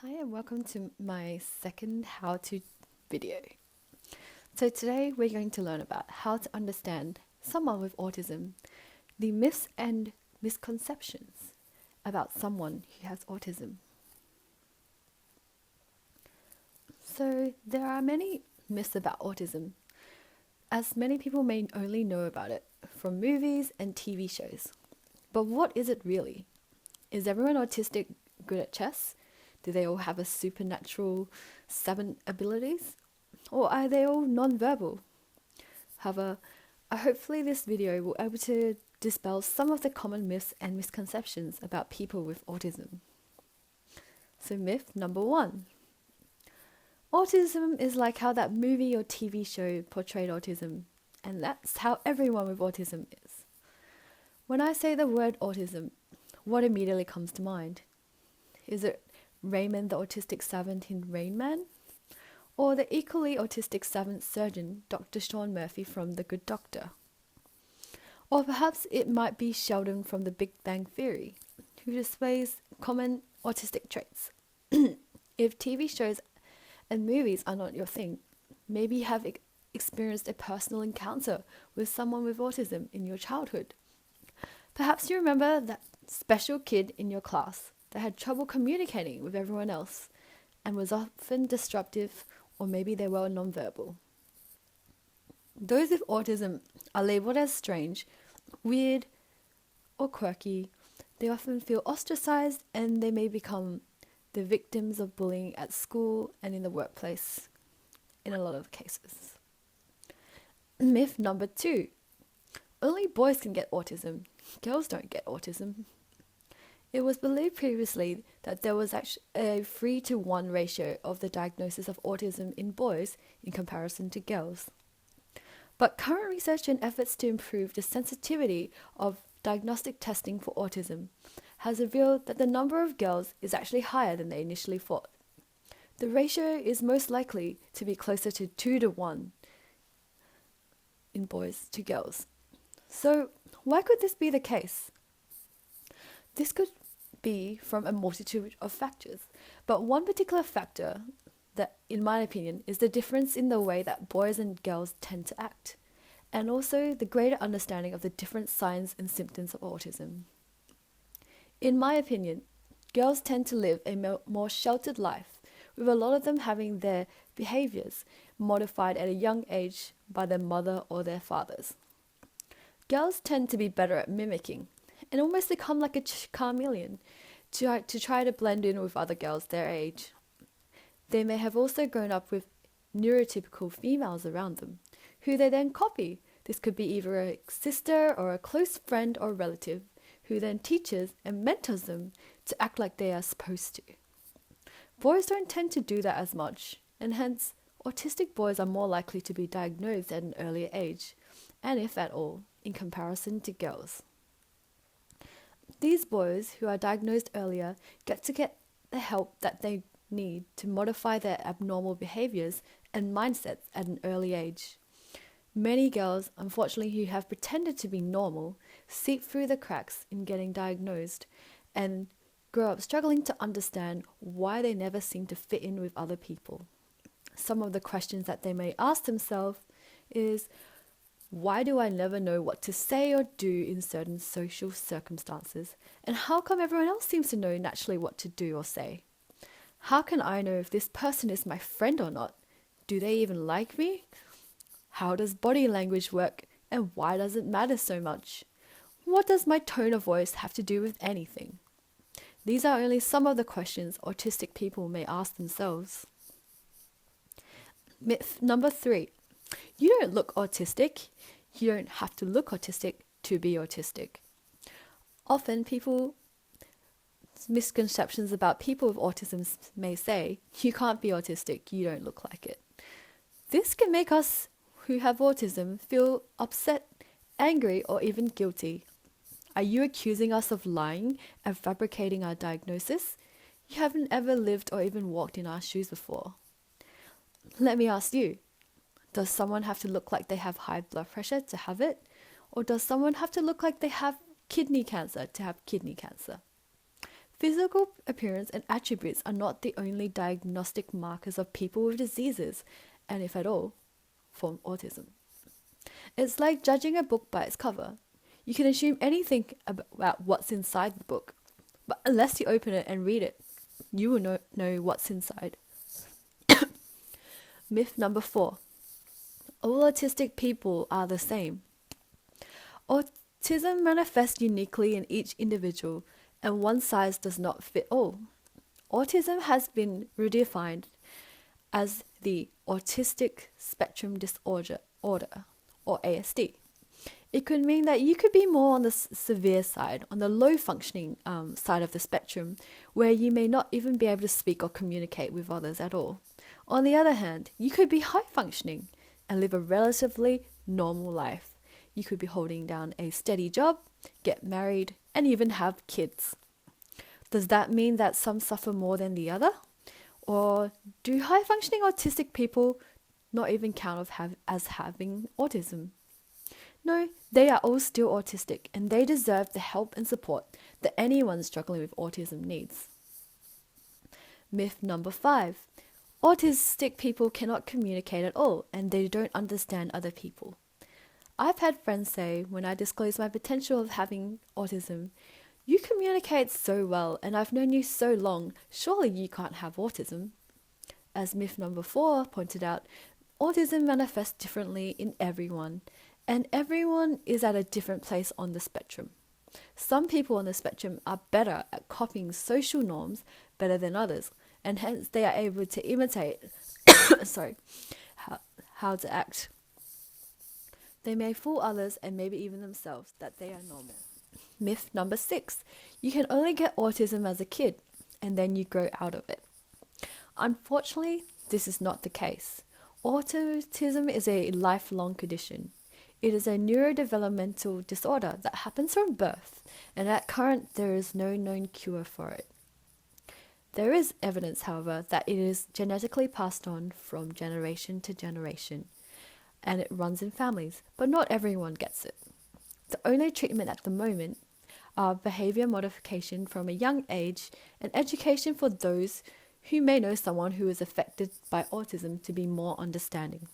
Hi and welcome to my second how-to video. So today we're going to learn about how to understand someone with autism, the myths and misconceptions about someone who has autism. So there are many myths about autism, as many people may only know about it from movies and TV shows. But what is it really? Is everyone autistic good at chess? Do they all have a supernatural 7 abilities? Or are they all non-verbal? However, hopefully this video will be able to dispel some of the common myths and misconceptions about people with autism. So myth number 1. Autism is like how that movie or TV show portrayed autism, and that's how everyone with autism is. When I say the word autism, what immediately comes to mind? Is it Raymond the autistic savant in Rain Man? Or the equally autistic savant surgeon, Dr. Sean Murphy from The Good Doctor? Or perhaps it might be Sheldon from The Big Bang Theory, who displays common autistic traits. If TV shows and movies are not your thing, maybe you have experienced a personal encounter with someone with autism in your childhood. Perhaps you remember that special kid in your class that had trouble communicating with everyone else and was often disruptive, or maybe they were nonverbal. Those with autism are labeled as strange, weird, or quirky. They often feel ostracized and they may become the victims of bullying at school and in the workplace in a lot of cases. Myth number 2. Only boys can get autism. Girls don't get autism. It was believed previously that there was actually a 3-to-1 ratio of the diagnosis of autism in boys in comparison to girls. But current research and efforts to improve the sensitivity of diagnostic testing for autism has revealed that the number of girls is actually higher than they initially thought. The ratio is most likely to be closer to 2-to-1 in boys to girls. So why could this be the case? This could be from a multitude of factors, but one particular factor that, in my opinion, is the difference in the way that boys and girls tend to act, and also the greater understanding of the different signs and symptoms of autism. In my opinion, girls tend to live a more sheltered life, with a lot of them having their behaviors modified at a young age by their mother or their fathers. Girls tend to be better at mimicking, and almost become like a chameleon to try to blend in with other girls their age. They may have also grown up with neurotypical females around them, who they then copy. This could be either a sister or a close friend or relative, who then teaches and mentors them to act like they are supposed to. Boys don't tend to do that as much, and hence, autistic boys are more likely to be diagnosed at an earlier age, and if at all, in comparison to girls. These boys who are diagnosed earlier get the help that they need to modify their abnormal behaviors and mindsets at an early age. Many girls, unfortunately, who have pretended to be normal, seep through the cracks in getting diagnosed and grow up struggling to understand why they never seem to fit in with other people. Some of the questions that they may ask themselves is, why do I never know what to say or do in certain social circumstances? And how come everyone else seems to know naturally what to do or say? How can I know if this person is my friend or not? Do they even like me? How does body language work, and why does it matter so much? What does my tone of voice have to do with anything? These are only some of the questions autistic people may ask themselves. Myth number 3. You don't look autistic. You don't have to look autistic to be autistic. Often people's misconceptions about people with autism may say, you can't be autistic, you don't look like it. This can make us who have autism feel upset, angry, or even guilty. Are you accusing us of lying and fabricating our diagnosis? You haven't ever lived or even walked in our shoes before. Let me ask you, does someone have to look like they have high blood pressure to have it? Or does someone have to look like they have kidney cancer to have kidney cancer? Physical appearance and attributes are not the only diagnostic markers of people with diseases, and if at all, form autism. It's like judging a book by its cover. You can assume anything about what's inside the book, but unless you open it and read it, you will know what's inside. Myth number 4. All autistic people are the same. Autism manifests uniquely in each individual, and one size does not fit all. Autism has been redefined as the Autistic Spectrum Disorder, or ASD. It could mean that you could be more on the severe side, on the low functioning side of the spectrum, where you may not even be able to speak or communicate with others at all. On the other hand, you could be high functioning and live a relatively normal life. You could be holding down a steady job, get married, and even have kids. Does that mean that some suffer more than the other? Or do high functioning autistic people not even count as having autism? No, they are all still autistic, and they deserve the help and support that anyone struggling with autism needs. Myth number 5. Autistic people cannot communicate at all, and they don't understand other people. I've had friends say, when I disclose my potential of having autism, "You communicate so well, and I've known you so long, surely you can't have autism." As myth number 4 pointed out, autism manifests differently in everyone, and everyone is at a different place on the spectrum. Some people on the spectrum are better at copying social norms better than others, and hence they are able to imitate how to act. They may fool others and maybe even themselves that they are normal. Myth number 6. You can only get autism as a kid, and then you grow out of it. Unfortunately, this is not the case. Autism is a lifelong condition. It is a neurodevelopmental disorder that happens from birth, and at current there is no known cure for it. There is evidence, however, that it is genetically passed on from generation to generation, and it runs in families, but not everyone gets it. The only treatment at the moment are behavior modification from a young age and education for those who may know someone who is affected by autism to be more understanding.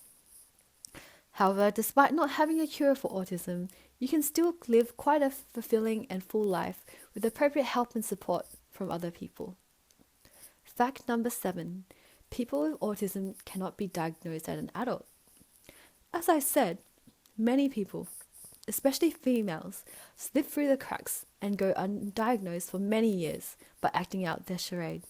However, despite not having a cure for autism, you can still live quite a fulfilling and full life with appropriate help and support from other people. Fact number 7. People with autism cannot be diagnosed as an adult. As I said, many people, especially females, slip through the cracks and go undiagnosed for many years by acting out their charade.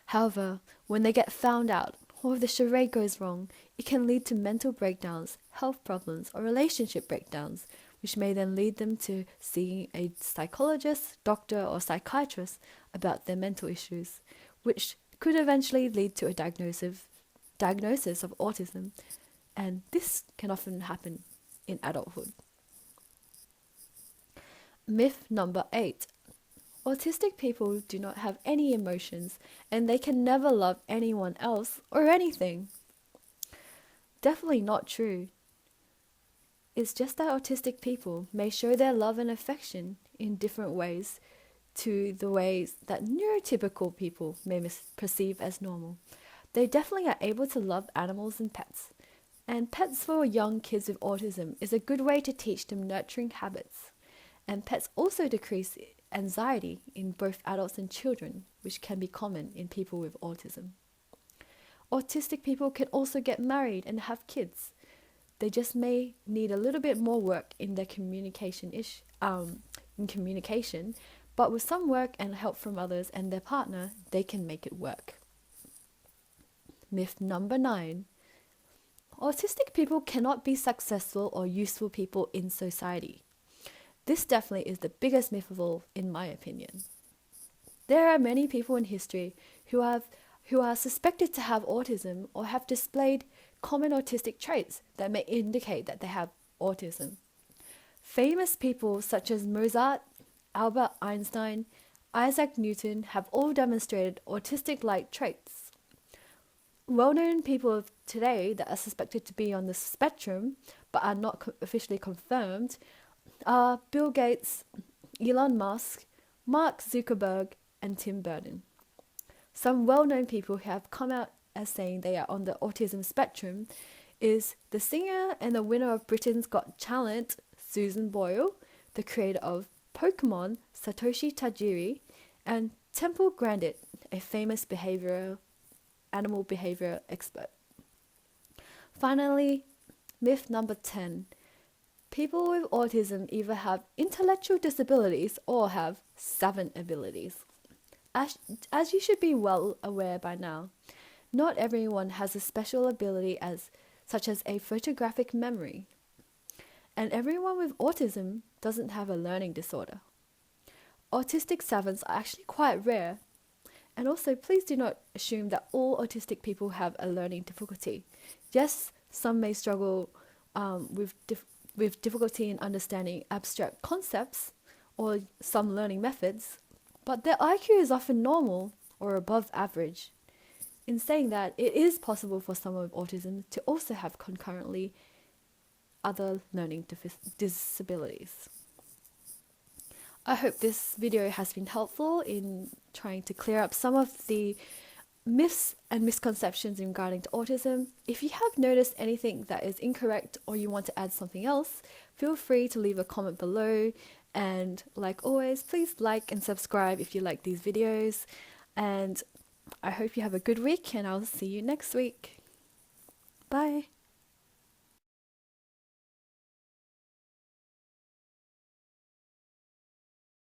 However, when they get found out, or if the charade goes wrong, it can lead to mental breakdowns, health problems, or relationship breakdowns, which may then lead them to seeing a psychologist, doctor, or psychiatrist about their mental issues, which could eventually lead to a diagnosis of autism, and this can often happen in adulthood. Myth number 8. Autistic people do not have any emotions, and they can never love anyone else or anything. Definitely not true. It's just that autistic people may show their love and affection in different ways to the ways that neurotypical people may perceive as normal. They definitely are able to love animals and pets. And pets for young kids with autism is a good way to teach them nurturing habits. And pets also decrease anxiety in both adults and children, which can be common in people with autism. Autistic people can also get married and have kids. They just may need a little bit more work in their communication, but with some work and help from others and their partner, they can make it work. Myth number 9. Autistic people cannot be successful or useful people in society. This definitely is the biggest myth of all, in my opinion. There are many people in history who are suspected to have autism or have displayed common autistic traits that may indicate that they have autism. Famous people such as Mozart, Albert Einstein, Isaac Newton have all demonstrated autistic-like traits. Well-known people of today that are suspected to be on the spectrum but are not officially confirmed are Bill Gates, Elon Musk, Mark Zuckerberg and Tim Burton. Some well-known people who have come out as saying they are on the autism spectrum is the singer and the winner of Britain's Got Talent, Susan Boyle, the creator of Pokemon, Satoshi Tajiri, and Temple Grandin, a famous animal behavior expert. Finally, myth number 10. People with autism either have intellectual disabilities or have savant abilities. As you should be well aware by now, not everyone has a special ability such as a photographic memory. And everyone with autism doesn't have a learning disorder. Autistic savants are actually quite rare. And also, please do not assume that all autistic people have a learning difficulty. Yes, some may struggle with difficulty in understanding abstract concepts or some learning methods, but their IQ is often normal or above average. In saying that, it is possible for someone with autism to also have concurrently other learning disabilities. I hope this video has been helpful in trying to clear up some of the myths and misconceptions regarding to autism. If you have noticed anything that is incorrect or you want to add something else, feel free to leave a comment below. And like always, please like and subscribe if you like these videos. And I hope you have a good week, and I'll see you next week. Bye.